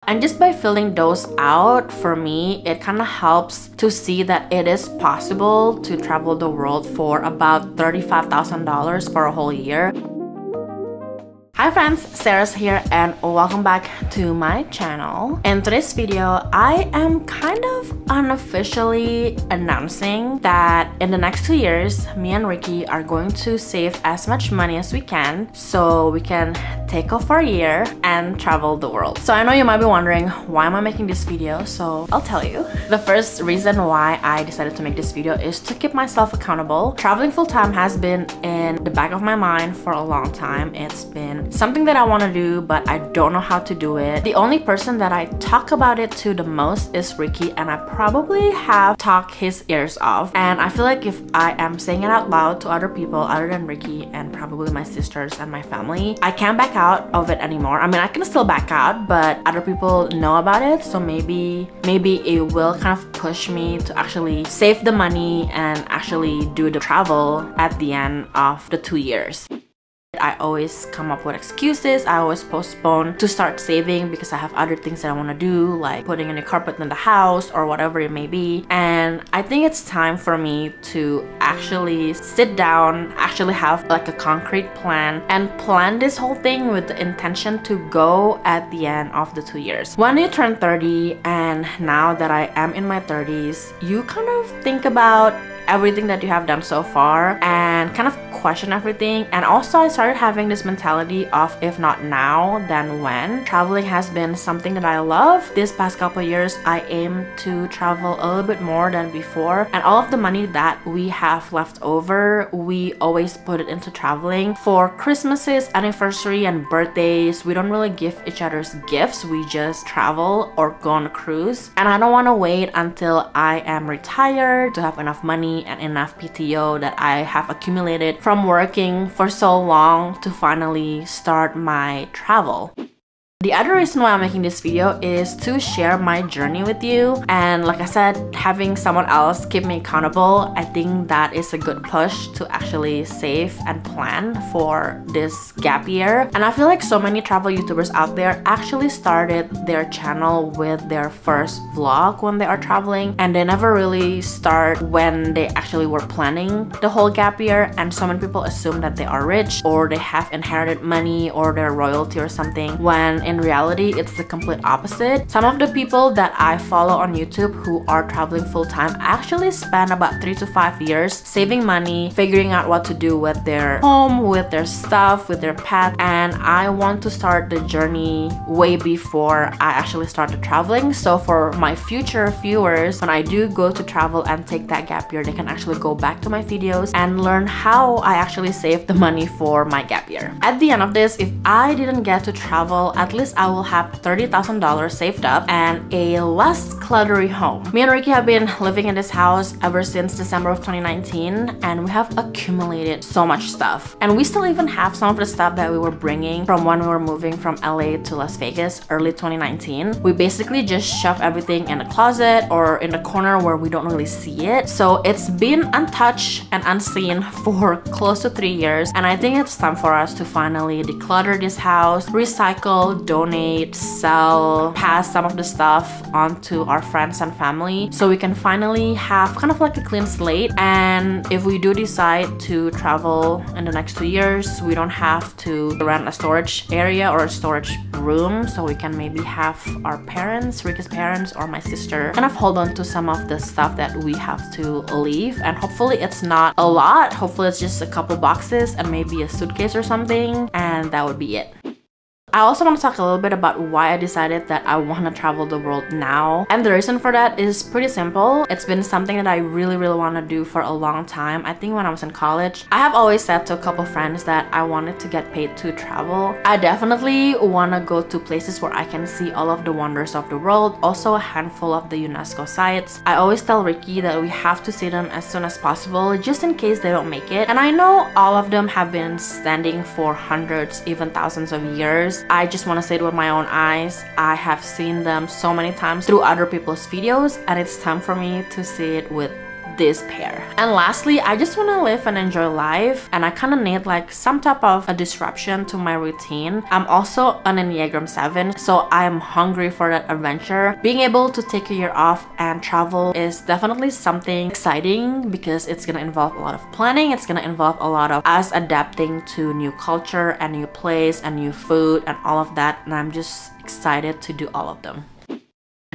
And just by filling those out, for me, it kind of helps to see that it is possible to travel the world for about $35,000 for a whole year. Hi friends, Sarah's here and welcome back to my channel. In today's video, I am kind of unofficially announcing that in the next 2 years, me and Ricky are going to save as much money as we can so we can take off for a year and travel the world. So I know you might be wondering, why am I making this video? So I'll tell you. The first reason why I decided to make this video is to keep myself accountable. Traveling full-time has been in the back of my mind for a long time. It's been something that I want to do, but I don't know how to do it. The only person that I talk about it to the most is Ricky, and I probably have talked his ears off. And I feel like if I am saying it out loud to other people other than Ricky and probably my sisters and my family, I can't back out of it anymore. I mean, I can still back out, but other people know about it, so maybe it will kind of push me to actually save the money and actually do the travel at the end of the 2 years. I always come up with excuses. I always postpone to start saving because I have other things that I want to do, like putting a new carpet in the house or whatever it may be. And I think it's time for me to actually sit down, actually have like a concrete plan and plan this whole thing with the intention to go at the end of the 2 years. When you turn 30, and now that I am in my 30s, you kind of think about everything that you have done so far and kind of question everything. And also I started having this mentality of, if not now, then when. Traveling has been something that I love. This past couple years, I aim to travel a little bit more than before, and all of the money that we have left over, we always put it into traveling. For Christmases, anniversary, and birthdays, we don't really give each other's gifts. We just travel or go on a cruise. And I don't want to wait until I am retired to have enough money and enough PTO that I have accumulated from working for so long to finally start my travel. The other reason why I'm making this video is to share my journey with you, and like I said, having someone else keep me accountable, I think that is a good push to actually save and plan for this gap year. And I feel like so many travel YouTubers out there actually started their channel with their first vlog when they are traveling, and they never really start when they actually were planning the whole gap year. And so many people assume that they are rich or they have inherited money or they're royalty or something, when in reality, it's the complete opposite. Some of the people that I follow on YouTube who are traveling full-time actually spend about 3 to 5 years saving money, figuring out what to do with their home, with their stuff, with their pet. And I want to start the journey way before I actually started traveling. So for my future viewers, when I do go to travel and take that gap year, they can actually go back to my videos and learn how I actually saved the money for my gap year. At the end of this, if I didn't get to travel, at least I will have $30,000 saved up and a less cluttery home. Me and Ricky have been living in this house ever since December of 2019, and we have accumulated so much stuff. And we still even have some of the stuff that we were bringing from when we were moving from LA to Las Vegas early 2019. We basically just shove everything in the closet or in the corner where we don't really see it. So it's been untouched and unseen for close to 3 years, and I think it's time for us to finally declutter this house, recycle, donate, sell, pass some of the stuff on to our friends and family so we can finally have kind of like a clean slate. And if we do decide to travel in the next 2 years, we don't have to rent a storage area or a storage room, so we can maybe have our parents, Ricky's parents, or my sister kind of hold on to some of the stuff that we have to leave. And hopefully it's not a lot. Hopefully it's just a couple boxes and maybe a suitcase or something, and that would be it. I also want to talk a little bit about why I decided that I want to travel the world now. And the reason for that is pretty simple. It's been something that I really want to do for a long time. I think when I was in college, I have always said to a couple friends that I wanted to get paid to travel. I definitely want to go to places where I can see all of the wonders of the world, also a handful of the UNESCO sites. I always tell Ricky that we have to see them as soon as possible, just in case they don't make it. And I know all of them have been standing for hundreds, even thousands of years. I just want to say it with my own eyes. I have seen them so many times through other people's videos, and it's time for me to see it with this pair. And lastly, I just want to live and enjoy life, and I kind of need like some type of a disruption to my routine. I'm also an Enneagram 7, so I'm hungry for that adventure. Being able to take a year off and travel is definitely something exciting because it's gonna involve a lot of planning. It's gonna involve a lot of us adapting to new culture and new place and new food and all of that, and I'm just excited to do all of them.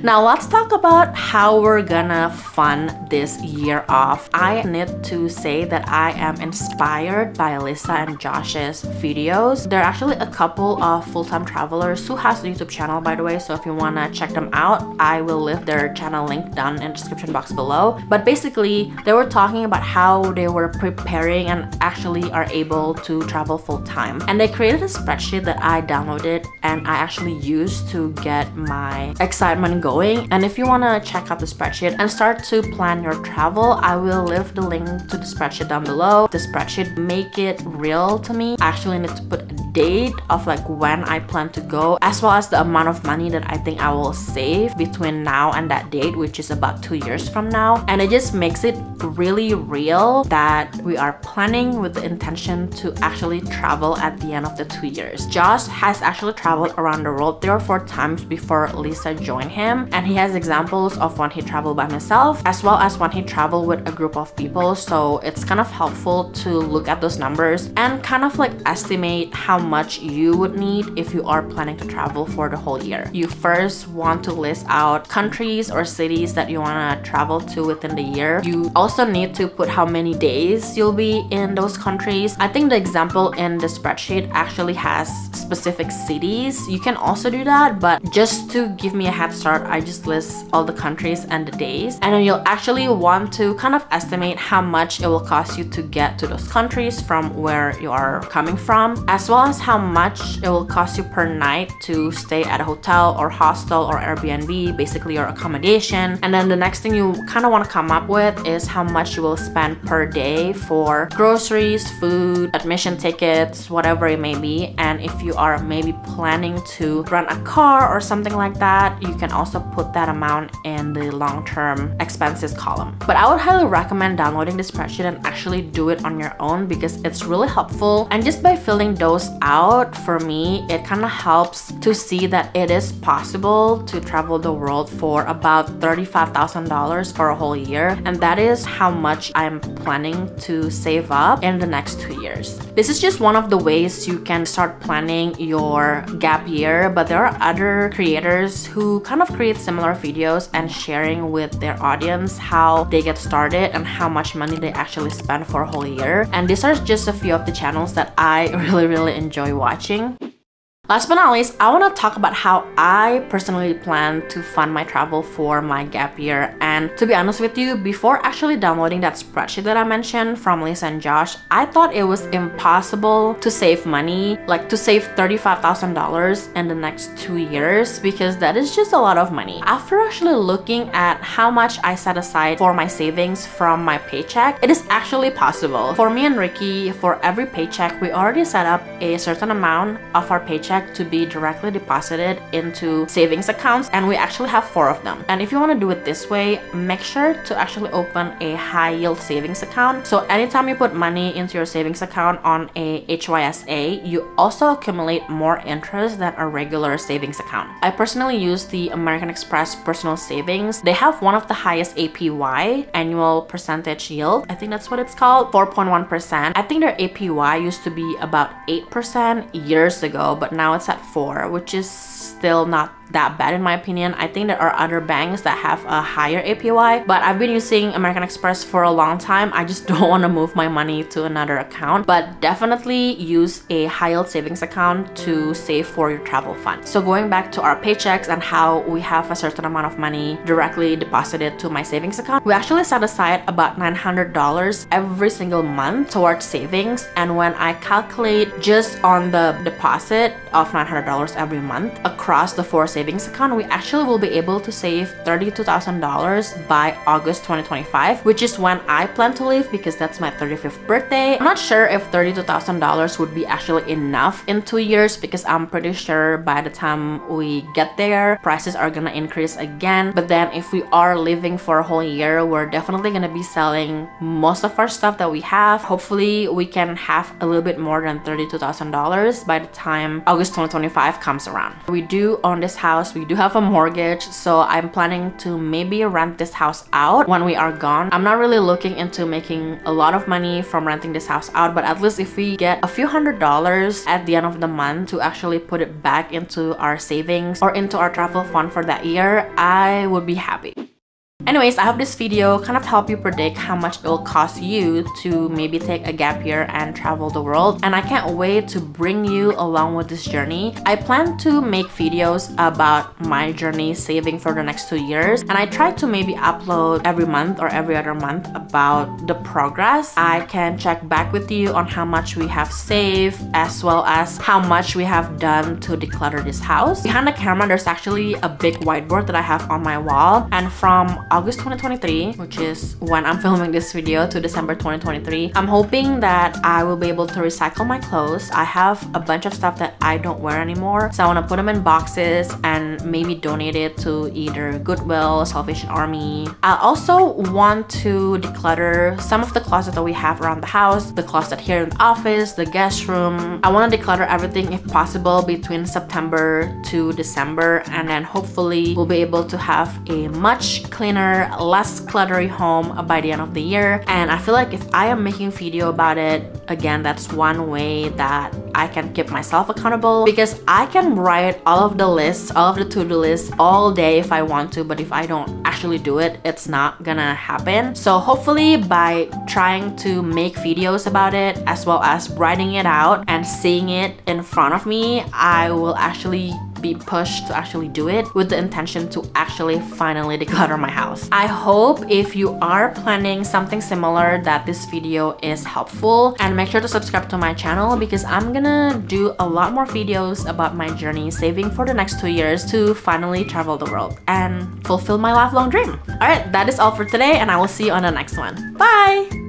Now let's talk about how we're gonna fund this year off. I need to say that I am inspired by Lisa and Josh's videos. They're actually a couple of full-time travelers who has a YouTube channel, by the way, so if you wanna check them out, I will leave their channel link down in the description box below. But basically, they were talking about how they were preparing and actually are able to travel full-time. And they created a spreadsheet that I downloaded and I actually used to get my excitement going. And if you want to check out the spreadsheet and start to plan your travel, I will leave the link to the spreadsheet down below. The spreadsheet make it real to me. I actually need to put a date of like when I plan to go, as well as the amount of money that I think I will save between now and that date, which is about 2 years from now. And it just makes it really real that we are planning with the intention to actually travel at the end of the 2 years. Josh has actually traveled around the world 3 or 4 times before Lisa joined him. And he has examples of when he traveled by himself as well as when he traveled with a group of people, so it's kind of helpful to look at those numbers and kind of like estimate how much you would need if you are planning to travel for the whole year. You first want to list out countries or cities that you want to travel to within the year. You also need to put how many days you'll be in those countries. I think the example in the spreadsheet actually has specific cities. You can also do that, but just to give me a head start, I just list all the countries and the days, and then you'll actually want to kind of estimate how much it will cost you to get to those countries from where you are coming from, as well as how much it will cost you per night to stay at a hotel or hostel or Airbnb, basically your accommodation. And then the next thing you kind of want to come up with is how much you will spend per day for groceries, food, admission tickets, whatever it may be. And if you are maybe planning to rent a car or something like that, you can also put that amount in the long-term expenses column. But I would highly recommend downloading this spreadsheet and actually do it on your own because it's really helpful. And just by filling those out, for me, it kind of helps to see that it is possible to travel the world for about $35,000 for a whole year. And that is how much I'm planning to save up in the next 2 years. This is just one of the ways you can start planning your gap year, but there are other creators who kind of create similar videos and sharing with their audience how they get started and how much money they actually spend for a whole year. And these are just a few of the channels that I really enjoy watching. Last but not least, I want to talk about how I personally plan to fund my travel for my gap year. And to be honest with you, before actually downloading that spreadsheet that I mentioned from Lisa and Josh, I thought it was impossible to save money, like to save $35,000 in the next 2 years, because that is just a lot of money. After actually looking at how much I set aside for my savings from my paycheck, it is actually possible. For me and Ricky, for every paycheck, we already set up a certain amount of our paycheck to be directly deposited into savings accounts, and we actually have 4 of them. And if you want to do it this way, make sure to actually open a high yield savings account. So anytime you put money into your savings account on a HYSA, you also accumulate more interest than a regular savings account. I personally use the American Express personal savings. They have one of the highest APY, annual percentage yield. I think that's what it's called, 4.1%. I think their APY used to be about 8% years ago, but now it's at 4, which is still not that bad in my opinion. I think there are other banks that have a higher APY, but I've been using American Express for a long time. I just don't want to move my money to another account, but definitely use a high yield savings account to save for your travel fund. So going back to our paychecks and how we have a certain amount of money directly deposited to my savings account, we actually set aside about $900 every single month towards savings. And when I calculate just on the deposit of $900 every month across the 4 savings account, we actually will be able to save $32,000 by August 2025, which is when I plan to leave because that's my 35th birthday. I'm not sure if $32,000 would be actually enough in 2 years because I'm pretty sure by the time we get there, prices are gonna increase again. But then if we are living for a whole year, we're definitely gonna be selling most of our stuff that we have. Hopefully we can have a little bit more than $32,000 by the time August 2025 comes around. We do own this house, we do have a mortgage, so I'm planning to maybe rent this house out when we are gone. I'm not really looking into making a lot of money from renting this house out, but at least if we get a few $100s at the end of the month to actually put it back into our savings or into our travel fund for that year, I would be happy. Anyways, I hope this video kind of help you predict how much it will cost you to maybe take a gap year and travel the world. And I can't wait to bring you along with this journey. I plan to make videos about my journey saving for the next 2 years. And I try to maybe upload every month or every other month about the progress. I can check back with you on how much we have saved as well as how much we have done to declutter this house. Behind the camera, there's actually a big whiteboard that I have on my wall. And from August 2023, which is when I'm filming this video, to December 2023, I'm hoping that I will be able to recycle my clothes. I have a bunch of stuff that I don't wear anymore, so I want to put them in boxes and maybe donate it to either Goodwill, Salvation Army. I also want to declutter some of the closets that we have around the house, the closet here in the office, the guest room. I want to declutter everything if possible between September to December, and then hopefully we'll be able to have a much cleaner, less cluttery home by the end of the year. And I feel like if I am making video about it, again, that's one way that I can keep myself accountable, because I can write all of the lists, all of the to-do lists all day if I want to, but if I don't actually do it, it's not gonna happen. So hopefully by trying to make videos about it as well as writing it out and seeing it in front of me, I will actually be pushed to actually do it with the intention to actually finally declutter my house. I hope if you are planning something similar that this video is helpful, and make sure to subscribe to my channel because I'm gonna do a lot more videos about my journey saving for the next 2 years to finally travel the world and fulfill my lifelong dream. Alright, that is all for today, and I will see you on the next one. Bye!